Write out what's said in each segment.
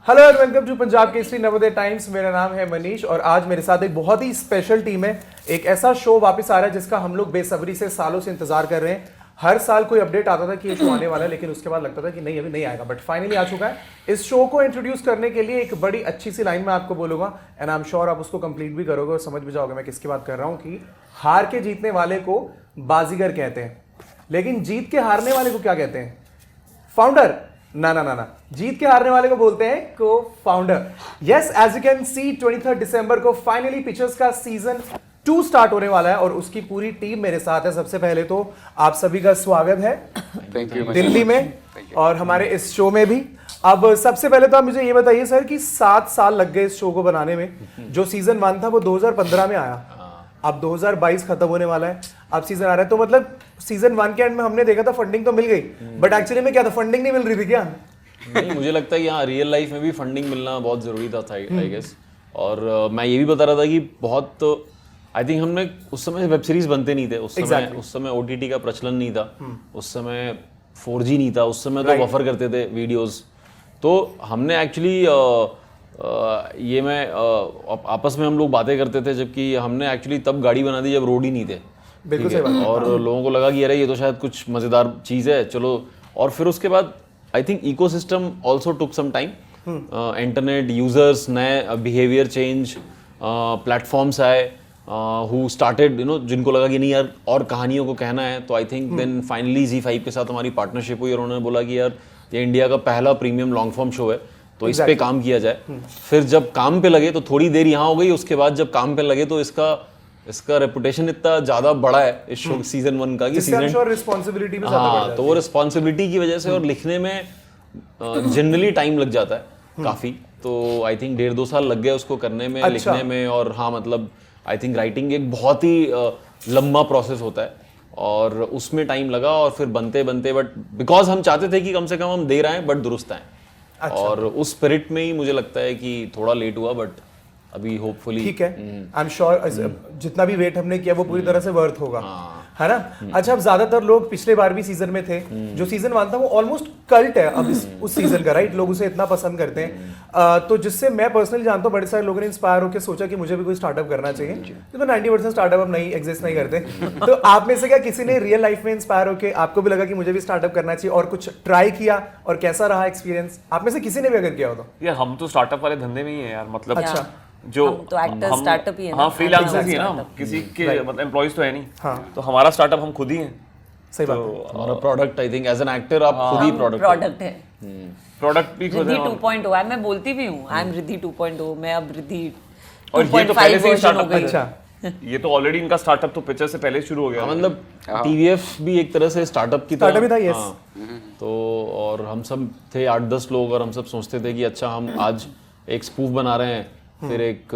Hello and welcome to Punjab Kesari Navodaya Times. मेरा नाम है मनीष और आज मेरे साथ एक बहुत ही स्पेशल टीम है। एक ऐसा शो वापस आ रहा है जिसका हम लोग बेसब्री से सालों से इंतजार कर रहे हैं। हर साल कोई अपडेट आता था कि ये शो आने वाला है, लेकिन उसके बाद लगता था कि नहीं अभी नहीं आएगा, बट फाइनली आ चुका है। इस शो को इंट्रोड्यूस करने के लिए एक बड़ी अच्छी सी लाइन मैं आपको बोलूंगा एंड आई एम श्योर आप उसको कंप्लीट भी करोगे और समझ भी जाओगे मैं किसकी बात कर रहा हूँ कि हार के जीतने वाले को बाजीगर कहते हैं, लेकिन जीत के हारने वाले को क्या कहते हैं? फाउंडर? ना ना ना ना, जीत के हारने वाले को बोलते हैं cofounder. Yes, as you can see 23 दिसंबर को फाइनली पिक्चर्स का सीजन 2 स्टार्ट होने वाला है और उसकी पूरी टीम मेरे साथ है। सबसे पहले तो आप सभी का स्वागत है दिल्ली में और हमारे इस शो में भी। अब सबसे पहले तो आप मुझे ये बताइए सर कि 7 साल लग गए इस शो को बनाने में। जो सीजन 1 था वो 2015 में आया, अब 2022 खत्म होने वाला है, अब सीजन आ रहा है। तो मतलब सीजन 1 के एंड में हमने देखा था फंडिंग तो मिल गई, बट एक्चुअली में क्या था, फंडिंग नहीं मिल रही थी क्या? नहीं, मुझे लगता है कि हाँ रियल लाइफ में भी फंडिंग मिलना बहुत ज़रूरी था आई गेस। और मैं ये भी बता रहा था कि बहुत आई थिंक हमने उस समय वेब सीरीज बनते नहीं थे, उस समय OTT का प्रचलन नहीं था, उस समय 4G नहीं था, उस समय तो बफर करते थे वीडियोस। तो हमने एक्चुअली ये मैं आपस में हम लोग बातें करते थे, जबकि हमने एक्चुअली तब गाड़ी बना दी जब रोड ही नहीं थे। बिल्कुल सही बात। और लोगों को लगा कि अरे ये तो शायद कुछ मज़ेदार चीज़ है, चलो। और फिर उसके बाद I think ecosystem also took some time. Internet users, नए बिहेवियर चेंज, प्लेटफॉर्म्स आए हु स्टार्टेड जिनको लगा कि नहीं यार और कहानियों को कहना है। तो I think then finally ZEE5 के साथ हमारी पार्टनरशिप हुई और उन्होंने बोला कि यार ये इंडिया का पहला प्रीमियम लॉन्ग फॉर्म शो है, तो इस पे काम किया जाए। फिर जब काम पे लगे तो थोड़ी देर यहाँ हो गई, उसके बाद जब काम पे लगे तो इसका रेपुटेशन इतना ज्यादा बड़ा है इस शो सीजन 1 का कि सीजन रिस्पांसिबिलिटी भी ज्यादा बढ़ जाती है। तो वो रिस्पांसिबिलिटी की वजह से और लिखने में जनरली टाइम लग जाता है काफी। तो आई थिंक 1.5-2 साल लग गए उसको करने में, लिखने में। और हाँ मतलब आई थिंक राइटिंग एक बहुत ही लंबा प्रोसेस होता है और उसमें टाइम लगा और फिर बनते बट बिकॉज हम चाहते थे कि कम से कम हम दे रहे हैं बट दुरुस्त आए। और उस स्पिरिट में ही मुझे लगता है कि थोड़ा लेट हुआ, बट अभी होपफुली ठीक है। आई एम श्योर जितना भी वेट हमने किया वो पूरी तरह से वर्थ होगा, है ना? अच्छा, अब ज्यादातर लोग पिछले बार भी सीजन में थे, जो सीजन 1 था वो ऑलमोस्ट कल्ट है अब उस सीजन का, राइट? लोग उसे इतना पसंद करते हैं। तो जिससे मैं पर्सनली जानता हूँ बड़े सारे लोगों ने इंस्पायर होकर सोचा कि मुझे भी कोई स्टार्टअप करना चाहिए, तो 90% स्टार्टअप अब नहीं एग्जिस्ट नहीं करते। तो आप में से क्या किसी ने रियल लाइफ में इंस्पायर होकर आपको भी लगा कि मुझे भी स्टार्टअप करना चाहिए और कुछ ट्राई किया और कैसा रहा एक्सपीरियंस? आप में से किसी ने भी अगर किया हो तो? यार हम तो स्टार्टअप वाले धंधे में ही है यार, मतलब अच्छा, जो हम तो एक्टर स्टार्टअप ही है ना। हाँ, फ्रीलांसर्स ही है ना हम, किसी के मतलब एम्प्लॉइज तो है नहीं। हाँ, तो हमारा स्टार्टअप हम खुद ही हैं। सही बात है। हमारा product I think as an actor आप खुद ही प्रोडक्ट है। प्रोडक्ट भी खुद रिद्धि है। 2.0 है, मैं बोलती भी हूँ आई एम रिद्धि 2.0, मैं अब रिद्धि और ये तो पहले से ही स्टार्टअप है। अच्छा, ये तो ऑलरेडी इनका स्टार्टअप तो पिक्चर से पहले शुरू हो गया। मतलब TVF भी एक तरह से स्टार्टअप की स्टार्टअप ही था। यस। तो और हम सब थे 8-10 लोग और हम सब सोचते थे कि अच्छा हम आज एक स्पूफ बना रहे हैं, फिर एक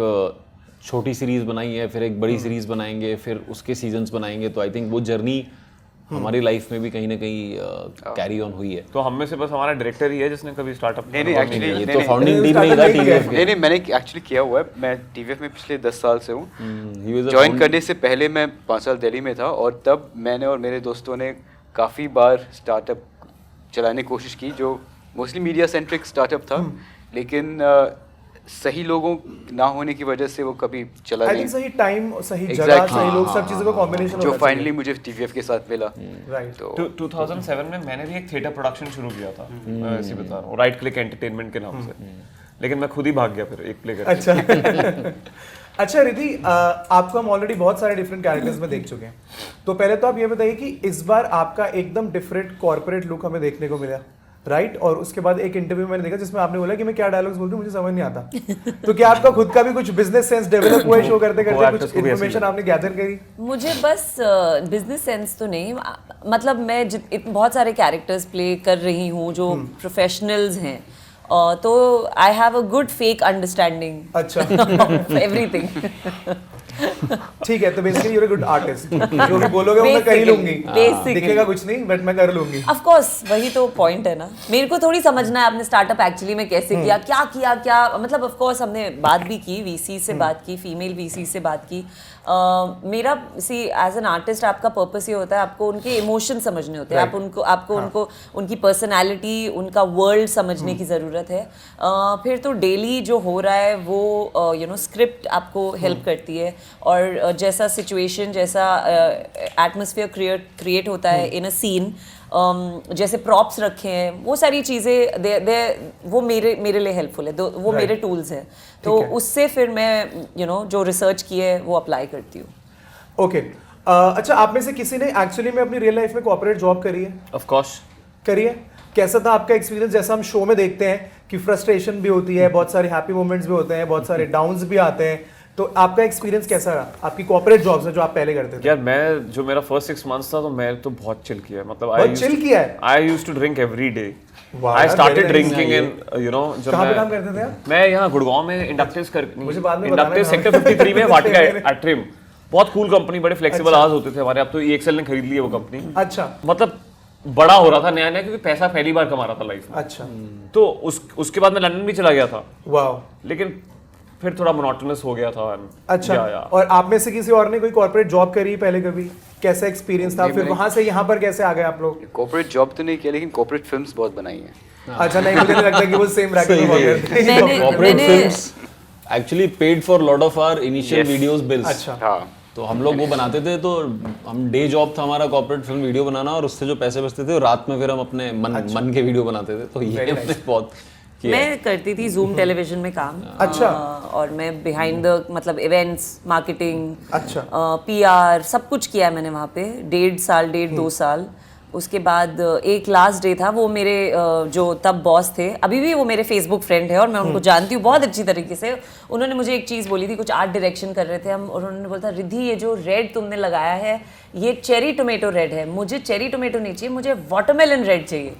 छोटी सीरीज बनाई है, फिर एक बड़ी सीरीज बनाएंगे, फिर उसके सीजन्स बनाएंगे। तो आई थिंक वो जर्नी हमारी लाइफ में भी कहीं ना कहीं कैरी ऑन हुई है। तो हम में से बस हमारा डायरेक्टर ही है जिसने कभी स्टार्टअप नहीं एक्चुअली ये तो फाउंडिंग टीम में ही था TVF के। नहीं मैंने एक्चुअली किया हुआ है। मैं TVF में पिछले 10 साल से हूँ। ज्वाइन करने से पहले मैं 5 साल दिल्ली में था और तब मैंने और मेरे दोस्तों ने काफ़ी बार स्टार्टअप चलाने की कोशिश की, जो मोस्टली मीडिया सेंट्रिक स्टार्टअप था, लेकिन सही लोगों ना होने की वजह से वो कभी चला नहीं। सही टाइम, सही जगह, सही लोग, सब चीजों का कॉम्बिनेशन जो फाइनली मुझे TVF के साथ मिला। राइट। तो 2007 में मैंने भी एक थिएटर प्रोडक्शन शुरू किया था, मैं ऐसे बता रहा हूँ, राइट क्लिक एंटरटेनमेंट के नाम से, लेकिन मैं खुद ही भाग गया फिर एक प्ले करके। अच्छा अच्छा रिद्धि, आपको हम ऑलरेडी बहुत सारे डिफरेंट कैरेक्टर्स में देख चुके हैं, तो पहले तो आप ये बताइए कि इस बार आपका एकदम डिफरेंट कॉर्पोरेट लुक हमें देखने को मिला, राइट? और उसके बाद एक इंटरव्यू मैंने देखा जिसमें आपने बोला कि मैं क्या डायलॉग्स बोलती हूँ मुझे समझ नहीं आता। तो क्या आपका खुद का भी कुछ बिजनेस सेंस डेवलप हुआ शो करते करते, कुछ इन्फॉर्मेशन आपने गैदर करी? मुझे बस बिजनेस सेंस तो नहीं, मतलब मैं बहुत सारे कैरेक्टर्स प्ले कर रही हूँ जो प्रोफेशनल्स हैं, तो I have a good fake understanding अच्छा एवरीथिंग। ठीक है, तो basically you are a good artist, जो भी बोलोगे वो मैं कर ही लूंगी, दिखेगा कुछ नहीं बट मैं कर लूंगी। ऑफ कोर्स वही तो पॉइंट है ना, मेरे को थोड़ी समझना है आपने स्टार्टअप एक्चुअली में कैसे किया, क्या मतलब ऑफ कोर्स हमने बात भी की VC से, बात की फीमेल VC से बात की, मेरा एज एन आर्टिस्ट आपका पर्पस ये होता है आपको उनके इमोशन समझने होते हैं, आपको उनको उनकी पर्सनैलिटी, उनका वर्ल्ड समझने की ज़रूरत है। फिर तो डेली जो हो रहा है वो स्क्रिप्ट आपको हेल्प करती है, और जैसा सिचुएशन, जैसा एटमॉस्फेयर क्रिएट होता है इन अ सीन, जैसे प्रॉप्स रखे हैं, वो सारी चीज़ें वो मेरे लिए हेल्पफुल है, वो मेरे टूल्स हैं। तो उससे फिर मैं जो रिसर्च की है वो अप्लाई करती हूँ। ओके, अच्छा, आप में से किसी ने एक्चुअली में अपनी रियल लाइफ में कॉर्पोरेट जॉब करी है? ऑफ कोर्स करी है। कैसा था आपका एक्सपीरियंस? जैसा हम शो में देखते हैं कि फ्रस्ट्रेशन भी होती है, बहुत सारे हैप्पी मोमेंट्स भी होते हैं, बहुत सारे डाउन्स भी आते हैं, तो आपका एक्सपीरियंस कैसा रहा आपकी कॉर्पोरेट जॉब से जो आप पहले करते थे? यार मैं जो मेरा फर्स्ट 6 months था तो मैं तो बहुत चिल किया, मतलब बहुत chill किया है? I used to drink every day. Wow, I यार, started very nice. Drinking in कहाँ पे काम करते थे आप? मैं यहाँ गुड़गांव में इंडक्टिव मुझे बाद में बताना इंडक्टिव है। सेक्टर 53 में वाटिका एट्रियम, बहुत कूल कंपनी, बड़े फ्लेक्सिबल आवर्स होते थे हमारे। अब तो EXL ने खरीद ली है वो कंपनी। अच्छा मतलब बड़ा हो रहा था नया नया, क्योंकि पैसा पहली बार कमा रहा था लाइफ में। अच्छा, तो उसके बाद मैं लंदन भी चला गया था, वाह, लेकिन फिर थोड़ा मोनोटोनस हो गया था। अच्छा। या। और आप में से किसी और ने कोई कॉर्पोरेट जॉब करी पहले कभी? कैसा एक्सपीरियंस था? फिर वहां से यहाँ पर कैसे आ गए आप लोग? कॉर्पोरेट जॉब तो नहीं किया, लेकिन कॉर्पोरेट फिल्म्स बहुत बनाई हैं। अच्छा, नहीं, मुझे नहीं लगता कि वो सेम ब्रैकेट में work करते हैं। Corporate films actually paid for lot of our initial videos bills. अच्छा, हाँ, तो हम लोग वो बनाते थे, तो हम डे जॉब था हमारा कॉर्पोरेट फिल्म वीडियो बनाना, और उससे जो पैसे बचते थे रात में फिर हम अपने मन के वीडियो बनाते थे। तो ये हमने बहुत किया। मैं करती थी जूम टेलीविजन में काम। अच्छा। और मैं बिहाइंड द मतलब इवेंट्स, मार्केटिंग, अच्छा, PR सब कुछ किया है मैंने वहाँ पे 1.5 साल। उसके बाद एक लास्ट डे था, वो मेरे जो तब बॉस थे, अभी भी वो मेरे फेसबुक फ्रेंड है और मैं उनको जानती हूँ बहुत अच्छी तरीके से। उन्होंने मुझे एक चीज़ बोली थी, कुछ आर्ट डायरेक्शन कर रहे थे हम, और उन्होंने बोला था, रिद्धि ये जो रेड तुमने लगाया है ये चेरी टोमेटो रेड है, मुझे चेरी टोमेटो नहीं चाहिए, मुझे वाटरमेलन रेड चाहिए।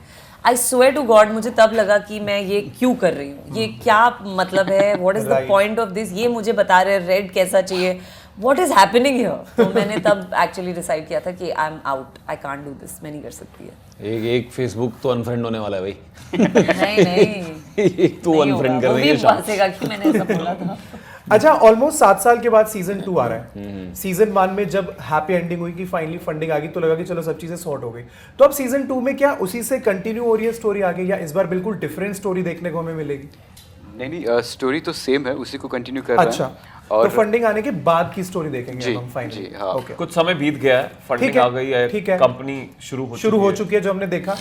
आई स्वेयर टू गॉड, मुझे तब लगा कि मैं ये क्यों कर रही हूँ, ये क्या मतलब है, what is the point of this, ये मुझे बता रहे रेड कैसा चाहिए, व्हाट इज हैपनिंग हियर। तो मैंने तब एक्चुअली डिसाइड किया था कि I am out, I can't do this, मैं नहीं कर सकती है। एक फेसबुक तो अनफ्रेंड होने वाला है भाई। नहीं एक तो अनफ्रेंड कर वो भी देंगे शाम। फंसेगा कि मैंने ऐसा बोला था। अच्छा, ऑलमोस्ट 7 साल के बाद सीजन 2 आ रहा है। सीजन 1 में जब हैप्पी एंडिंग हुई कि फाइनली फंडिंग आ गई, तो लगा कि चलो सब चीजें सॉर्ट हो गई। तो अब सीजन 2 में क्या उसी से कंटिन्यू हो रही है स्टोरी आगे, या इस बार बिल्कुल डिफरेंट स्टोरी देखने को हमें मिलेगी? नहीं, स्टोरी तो सेम है, उसी को कंटिन्यू कर रहा है। अच्छा, और तो फंडिंग आने के बाद की स्टोरी देखेंगे जी, हम फाइनली। जी, हाँ। ओके, कुछ समय बीत गया है, फंडिंग आ गई है, ठीक है, कंपनी शुरू हो चुकी है जो हमने देखा,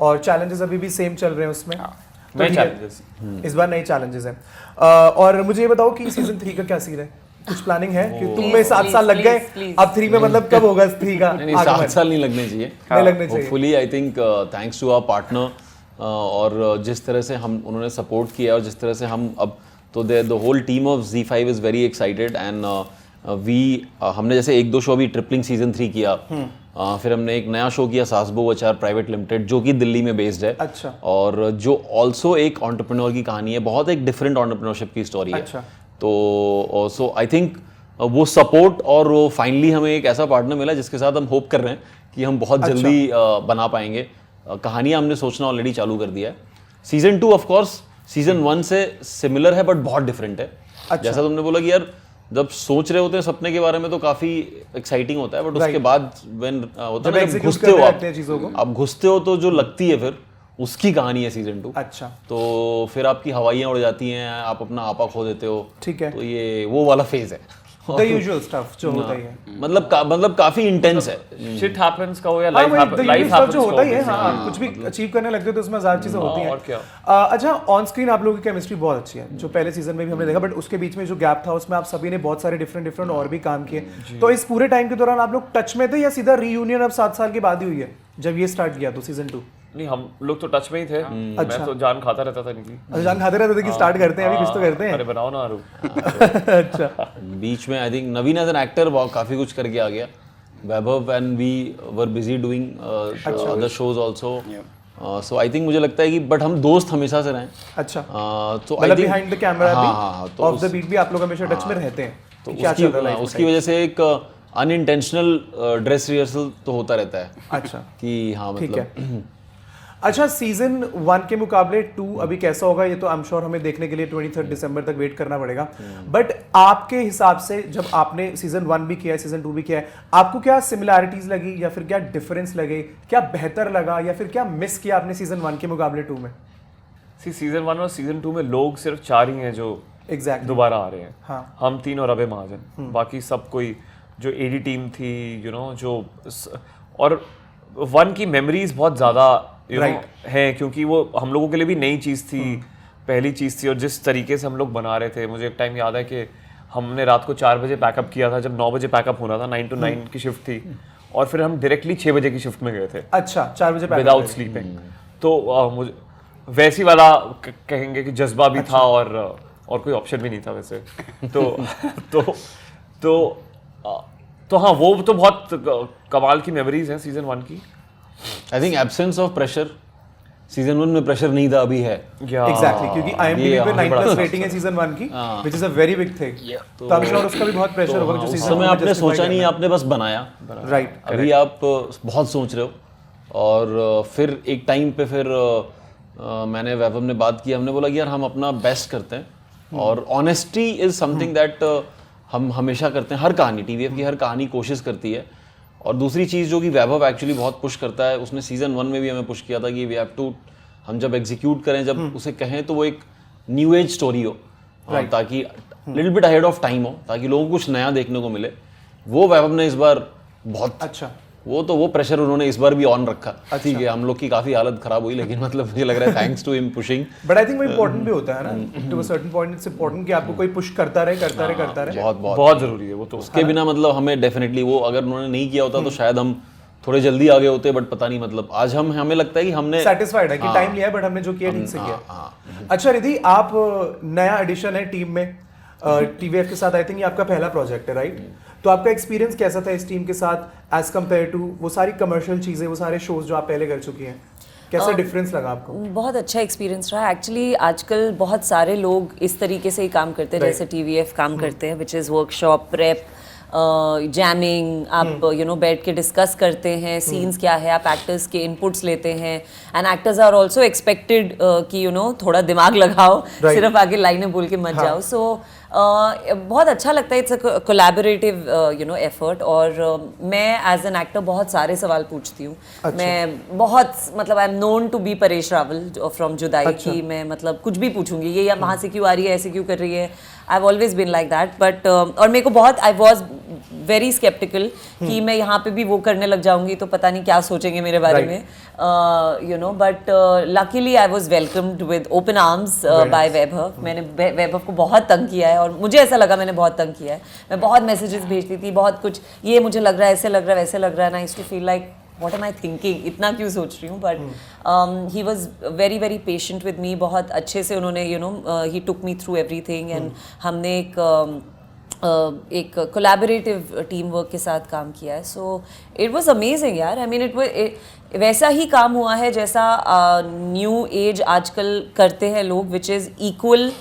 और चैलेंजेस अभी भी सेम चल रहे हैं उसमें। तो नए ठीक है, challenges। इस बार नए चैलेंजेस हैं। और मुझे ये बताओ कि सीजन 3 का क्या सीन है? कुछ प्लानिंग है कि तुम्हें 7 साल लग गए, please. अब 3 में मतलब कब होगा 3 का? नहीं 7 साल नहीं लगने चाहिए, नहीं लगने चाहिए। Hopefully I think thanks to our partner, और जिस तरह से हम उन्होंने सपोर्ट किया और जिस तरह से हम अब तो the whole team of ZEE5 is very excited and हमने जैसे 1-2 शो अभी ट्रिपलिंग सीजन 3 किया, फिर हमने एक नया शो किया सासबो वचार प्राइवेट लिमिटेड, जो कि दिल्ली में बेस्ड है। अच्छा। और जो ऑल्सो एक एंटरप्रेन्योर की कहानी है, बहुत एक डिफरेंट एंटरप्रेन्योरशिप की स्टोरी है। अच्छा। तो सो आई थिंक वो सपोर्ट और वो फाइनली हमें एक ऐसा पार्टनर मिला जिसके साथ हम होप कर रहे हैं कि हम बहुत जल्दी बना पाएंगे। कहानियाँ हमने सोचना ऑलरेडी चालू कर दिया है। सीजन 2 ऑफ कोर्स सीजन 1 से सिमिलर है बट बहुत डिफरेंट है। अच्छा। जैसा तुमने बोला कि यार जब सोच रहे होते हैं सपने के बारे में तो काफी एक्साइटिंग होता है, बट उसके बाद व्हेन होता है जब घुसते हो आप घुसते हो तो जो लगती है फिर उसकी कहानी है सीजन 2। अच्छा। तो फिर आपकी हवाइयाँ उड़ जाती हैं, आप अपना आपा खो देते हो। ठीक है। तो ये वो वाला फेज है। द यूजुअल स्टफ जो होता ही है, मतलब काफी इंटेंस है। शिट हैपेंस का हो या लाइफ हैपेंस जो होता ही है। हाँ, कुछ भी अचीव करने लगते हो तो उसमें हजार चीजें होती हैं। और क्या। अच्छा, ऑन स्क्रीन आप लोगों की केमिस्ट्री बहुत अच्छी है, जो पहले सीजन में भी हमने देखा, बट उसके बीच में जो गैप था उसमें आप सभी ने बहुत सारे डिफरेंट और भी काम किए। तो इस पूरे टाइम के दौरान आप लोग टच में थे या सीधा रीयूनियन अब 7 साल के बाद ही हुई है जब ये स्टार्ट किया तो सीजन 2? नहीं, हम लोग तो टच में ही थे। मैं तो जान खाता रहता था इनकी। जान खाते रहते थे कि स्टार्ट करते हैं, अभी कुछ तो करते हैं। अरे बनाओ ना आरू। अच्छा। बीच में I think Naveen as an actor काफी कुछ करके आ गया। Vaibhav and we were busy doing other shows also. So I think मुझे लगता है कि बट हम दोस्त हमेशा से रहे। अच्छा। तो मतलब बिहाइंड द कैमरा हाँ, भी ऑफ द बीट भी आप लोग हमेशा टच में रहते हैं। तो उसकी वजह से एक अनइंटेंशनल ड्रेस रिहर्सल तो होता रहता है। अच्छा कि हाँ ठीक है। मतलब अच्छा, सीजन 1 के मुकाबले 2 अभी कैसा होगा ये तो आई एम श्योर हमें देखने के लिए 23 दिसंबर तक वेट करना पड़ेगा। बट आपके हिसाब से जब आपने सीजन 1 भी किया है, सीजन 2 भी किया है, आपको क्या सिमिलैरिटीज लगी या फिर क्या डिफरेंस लगे, क्या बेहतर लगा या फिर क्या मिस किया आपने सीजन 1 के मुकाबले 2 में? सीजन 1 और सीजन 2 में लोग सिर्फ 4 ही हैं जो एग्जैक्टली दोबारा आ रहे हैं। हाँ। हम 3 और अभय महाजन, बाकी सब कोई जो एडी टीम थी, और 1 की मेमोरीज बहुत ज़्यादा हैं, क्योंकि वो हम लोगों के लिए भी नई चीज़ थी, पहली चीज़ थी। और जिस तरीके से हम लोग बना रहे थे, मुझे एक टाइम याद है कि हमने रात को 4 बजे पैकअप किया था, जब 9 बजे पैकअप होना था, 9 to 9 की शिफ्ट थी, और फिर हम डायरेक्टली 6 बजे की शिफ्ट में गए थे। अच्छा, 4 बजे विदाउट स्लीपिंग। तो मुझे वैसी वाला कहेंगे कि जज्बा भी था, और कोई ऑप्शन भी नहीं था वैसे। तो हाँ, वो तो बहुत कमाल की मेमोरीज हैं सीजन 1 की। I think absence of pressure, season 1 में प्रेशर नहीं था, अभी है। एग्जैक्टली, क्योंकि IMDb पे 9+ रेटिंग है सीजन 1 की, which is a very big thing. तो आई एम श्योर उसका भी बहुत प्रेशर होगा जो उस सीजन समय आपने सोचा नहीं, आपने बस बनाया। राइट। अभी आप बहुत सोच रहे हो, और फिर एक टाइम पे फिर मैंने वैभव ने बात की, हमने बोला कि यार हम अपना बेस्ट करते हैं, और ऑनेस्टी इज समथिंग दैट हम हमेशा करते हैं। हर कहानी, TVF की हर कहानी कोशिश करती है। और दूसरी चीज़ जो कि वैभव एक्चुअली बहुत पुश करता है, उसने सीजन 1 में भी हमें पुश किया था कि वी हैव टू, हम जब एग्जीक्यूट करें, जब उसे कहें तो वो एक न्यू एज स्टोरी हो, ताकि little bit ahead of time हो, ताकि लोगों को कुछ नया देखने को मिले। वो वैभव ने इस बार बहुत अच्छा, वो प्रेशर उन्होंने इस बार भी ऑन रखा। ठीक है, हम लोग की काफी हालत खराब हुई, लेकिन मतलब मुझे लग रहा है thanks to him pushing. But I think वो इंपॉर्टेंट भी होता है ना, to a certain point it's important कि आपको कोई पुश करता रहे। बहुत जरूरी है वो तो। उसके बिना मतलब हमें डेफिनेटली, वो अगर उन्होंने नहीं किया होता तो शायद हम थोड़े जल्दी आगे होते, बट पता नहीं, मतलब आज हमें लगता है कि हमने सेटिस्फाइड है कि टाइम लिया है, बट हमने जो किया ठीक से किया। अच्छा रिद्धि, आप नया एडिशन है टीम में, TVF के साथ। आई थिंक ये आपका पहला प्रोजेक्ट है, राइट? तो आपका एक्सपीरियंस कैसा था इस टीम के साथ एज कम्पेयर टू वो सारी कमर्शियल चीजें, वो सारे शोज जो आप पहले कर चुकी हैं? कैसा डिफरेंस लगा आपको? बहुत अच्छा एक्सपीरियंस रहा एक्चुअली। आजकल बहुत सारे लोग इस तरीके से ही काम करते हैं जैसे TVF काम करते हैं, which is workshop, prep, jamming, आप बैठ के डिस्कस करते हैं सीन्स क्या है, आप एक्टर्स के इनपुट्स लेते हैं, and actors are also expected कि थोड़ा दिमाग लगाओ, सिर्फ आगे लाइनें बोल के मत जाओ। सो बहुत अच्छा लगता है, इट्स अ कोलैबोरेटिव एफर्ट। और मैं एज एन एक्टर बहुत सारे सवाल पूछती हूँ। अच्छा। मैं बहुत, मतलब I am known to be Paresh Rawal from Judaai. अच्छा। कि मैं मतलब कुछ भी पूछूंगी, ये या वहाँ से क्यों आ रही है, ऐसे क्यों कर रही है। I have always been like that, but और मेरे को बहुत, आई वॉज वेरी स्केप्टिकल कि मैं यहाँ पे भी वो करने लग जाऊंगी तो पता नहीं क्या सोचेंगे मेरे बारे में, but luckily I was welcomed with open arms by Vaibhav. मैंने वैभव को बहुत तंग किया है, और मुझे ऐसा लगा मैंने बहुत तंग किया है। मैं बहुत मैसेजेस भेजती थी, बहुत कुछ, ये मुझे लग रहा है, ऐसे लग रहा है, वैसे लग रहा है, ना, to feel like what am I thinking, इतना क्यों सोच रही हूँ। But he was very very patient with me, बहुत अच्छे से उन्होंने he took me through everything, and हमने एक कोलैबोरेटिव टीम वर्क के साथ काम किया है। सो इट वाज अमेजिंग यार। आई मीन वैसा ही काम हुआ है जैसा न्यू एज आजकल करते हैं लोग, विच इज़ इक्वल,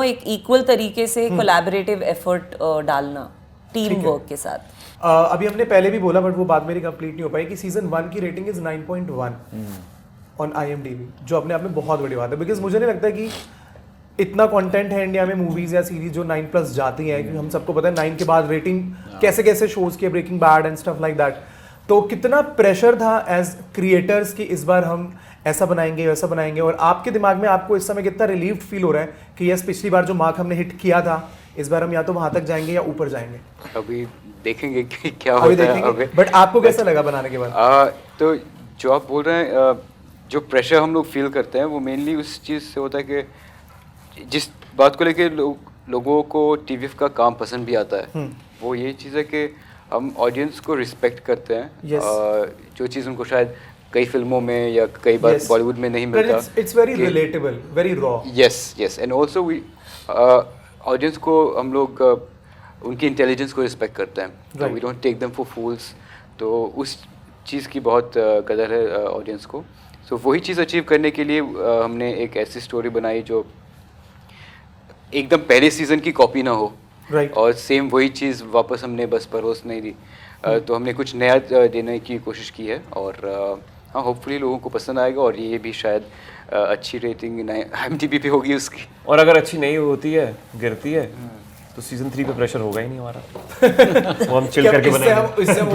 एक इक्वल तरीके से कोलैबोरेटिव एफर्ट डालना टीम वर्क के साथ। अभी हमने पहले भी बोला, बट वो बात मेरी कंप्लीट नहीं हो पाई, कि सीजन 1 की रेटिंग इज 9.1 ऑन IMDb, जो अपने आप में बहुत बड़ी बात है। बिकॉज मुझे नहीं लगता कि इतना कंटेंट है इंडिया में, मूवीज या सीरीज जो 9+ जाती हैं, क्योंकि हम सबको पता है 9 के बाद रेटिंग कैसे कैसे शोज के, breaking bad and stuff like that. तो कितना प्रेशर था एज क्रिएटर्स कि इस बार हम ऐसा बनाएंगे वैसा बनाएंगे, और आपके दिमाग में आपको इस समय कितना रिलीव्ड फील हो रहा है कि यस, पिछली बार जो मार्क हमने हिट किया था, इस बार हम या तो वहां तक जाएंगे या ऊपर जाएंगे? अभी देखेंगे कि क्या होता है अभी। बट आपको कैसा लगा बनाने के बाद? तो जो आप बोल रहे हैं, जो प्रेशर हम लोग फील करते हैं, वो मेनली उस चीज़ से होता है कि जिस बात को लेके लोगों को TVF का काम पसंद भी आता है, वो ये चीज़ है कि हम ऑडियंस को रिस्पेक्ट करते हैं। जो चीज़ उनको शायद कई फिल्मों में या कई बार बॉलीवुड में नहीं मिलता। It's very relatable, very raw. Yes, and also we audience को हम लोग उनकी इंटेलिजेंस को रिस्पेक्ट करते हैं, we don't take them for fools. तो उस चीज़ की बहुत कदर है ऑडियंस को। सो वही चीज़ अचीव करने के लिए हमने एक ऐसी स्टोरी बनाई जो एकदम पहले सीज़न की कॉपी ना हो, और सेम वही चीज़ वापस हमने बस परोस नहीं दी। तो हमने कुछ नया देने की कोशिश की है, और हाँ होपफुली लोगों को पसंद आएगा और ये भी शायद अच्छी रेटिंग IMDb पे होगी उसकी। और अगर अच्छी नहीं होती है, गिरती है, तो सीजन 3 पे प्रेशर होगा ही नहीं हमारा। वो हम चिल करके बनाएंगे। इससे हम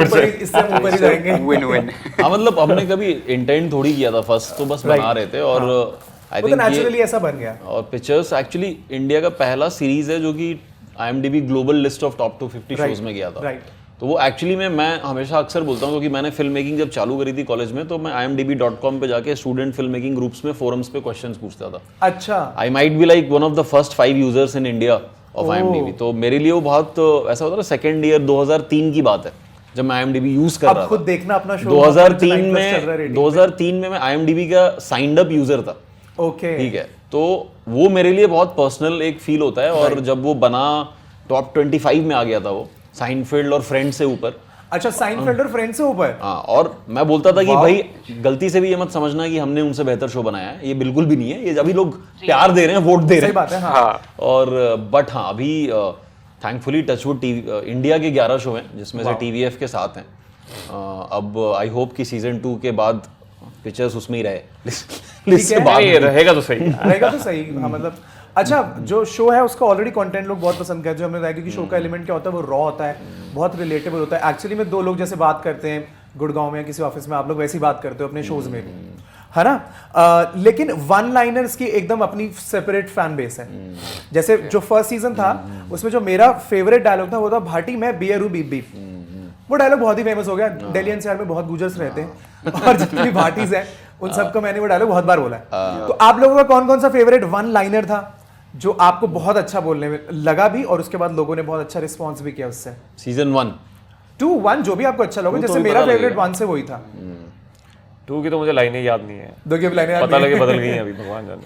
ऊपर ही जाएंगे। Win win. हाँ मतलब हमने कभी इंटेंट थोड़ी किया था फर्स्ट, तो बस बना रहे थे और आई वो तो नेचुरली ऐसा बन गया। और पिक्चर्स एक्चुअली इंडिया का पहला सीरीज है जो कि IMDb global list of top 250 shows में गया था। राइट। तो वो एक्चुअली में मैं हमेशा अक्सर बोलता हूँ क्योंकि मैंने फिल्म मेकिंग जब चालू करी थी कॉलेज में, तो मैं imdb.com पे जाके स्टूडेंट फिल्म मेकिंग ग्रुप्स में फोरम्स पे क्वेश्चंस पूछता था। अच्छा। I might be like one of the first 5 users in India of IMDb। तो मेरे लिए वो बहुत ऐसा होता है, सेकेंड ईयर 2003 की बात है जब मैं IMDb यूज कर रहा अब खुद था। देखना अपना शो 2003 में मैं IMDb का साइंड अप यूजर था। ओके। ठीक है, तो वो मेरे लिए बहुत पर्सनल एक फील होता है। और जब वो बना टॉप 25 में आ गया था वो, साइनफील्ड और फ्रेंड से ऊपर। अच्छा, साइनफील्ड और फ्रेंड से ऊपर। हाँ, और मैं बोलता था कि भाई गलती से भी ये मत समझना कि हमने उनसे बेहतर शो बनाया है, ये बिल्कुल भी नहीं है। ये अभी लोग प्यार दे रहे हैं, वोट दे रहे सही हैं। बात है। हाँ। और बट हाँ, अभी थैंकफुली टचवुड इंडिया के 11 शो हैं जिसमें से TVF के 7 हैं। अब आई होप कि सीजन 2 के बाद पिक्चर्स उसमें ही रहे। लिस्ट से बाद ये रहेगा तो सही। रहेगा तो सही। हाँ मतलब अच्छा, जो शो है उसका ऑलरेडी कंटेंट लोग बहुत पसंद करते हैं। जो हमने देखा कि शो का एलिमेंट क्या होता है, वो रॉ होता है, बहुत रिलेटेबल होता है। एक्चुअली में दो लोग जैसे बात करते हैं गुड़गांव में या किसी ऑफिस में, आप लोग वैसी बात करते हो अपने शोज में भी, है ना। लेकिन वन लाइनर्स की एकदम अपनी सेपरेट फैन बेस है। जैसे जो फर्स्ट सीजन था उसमें जो मेरा फेवरेट डायलॉग था वो था, भाटी मैं बियर बीप बीप। वो डायलॉग बहुत ही फेमस हो गया। दिल्ली एनसीआर में बहुत गुजर्स रहते हैं और जितनी भी भाटीज हैं उन सबको मैंने वो डायलॉग बहुत बार बोला है। तो आप लोगों का कौन कौन सा फेवरेट वन लाइनर था जो आपको बहुत अच्छा बोलने में लगा भी और उसके बाद लोगों ने बहुत अच्छा रिस्पॉन्स भी किया उससे? सीजन 1 2 1 जो भी आपको अच्छा लगा। तो जैसे भी मेरा पता फेवरेट लगेगा। 1 से वही था। 2 की तो मुझे लाइनें याद नहीं है। दो की लाइनें पता लगे बदल गई हैं अभी, भगवान जाने।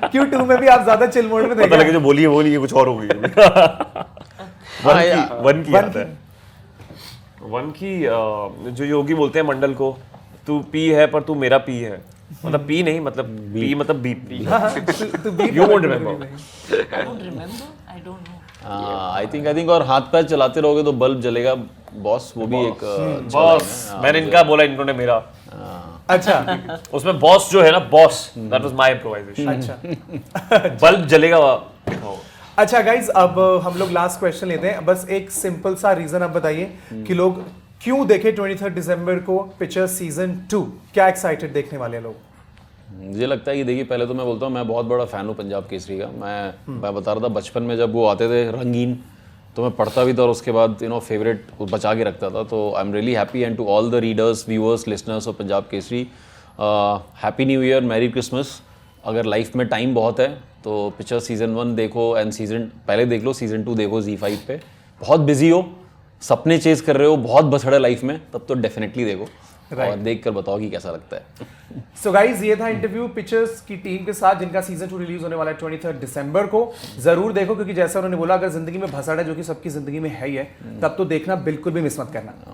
क्यों 2 में भी आप ज्यादा चिल मोड में थे? पता लगे जो बोली है कुछ और हो गई। वन की याद है। वन की जो योगी बोलते हैं मंडल को, तू पी है पर तू मेरा पी है। मतलब पी नहीं, मतलब पी मतलब beep. You won't remember. I don't know. I think और हाथ पैर चलाते रहोगे तो बल्ब जलेगा बॉस, वो भी एक बॉस, मैंने इनका बोला, इन्होंने मेरा। अच्छा। उसमें बॉस जो है ना, boss, that was my improvisation. अच्छा। बल्ब जलेगा। अच्छा गाइज, अब हम लोग लास्ट क्वेश्चन लेते हैं। बस एक सिंपल सा रीजन आप बताइए कि लोग क्यों देखे 23 दिसंबर को पिक्चर सीजन 2? क्या एक्साइटेड देखने वाले लोग? मुझे लगता है कि देखिए, पहले तो मैं बोलता हूँ मैं बहुत बड़ा फ़ैन हूँ पंजाब केसरी का। मैं बता रहा था बचपन में जब वो आते थे रंगीन, तो मैं पढ़ता भी था और उसके बाद फेवरेट बचा के रखता था। तो I am really happy and to all the readers, viewers, listeners of Punjab Kesari, happy new year, merry Christmas. अगर लाइफ में टाइम बहुत है तो पिक्चर सीजन 1 देखो एंड पहले देख लो, सीजन 2 देखो Z5 पे। बहुत बिजी हो, सपने चेज कर रहे हो, बहुत बछड़ा लाइफ में, तब तो डेफिनेटली देखो और देख कर बताओ कि कैसा लगता है। सो गाइज, ये था इंटरव्यू पिक्चर्स की टीम के साथ जिनका सीजन 2 रिलीज होने वाला है 23 दिसंबर को। जरूर देखो, क्योंकि जैसा उन्होंने बोला, अगर जिंदगी में भसड़ है जो कि सबकी जिंदगी में है ही है, तब तो देखना बिल्कुल भी मिस मत करना।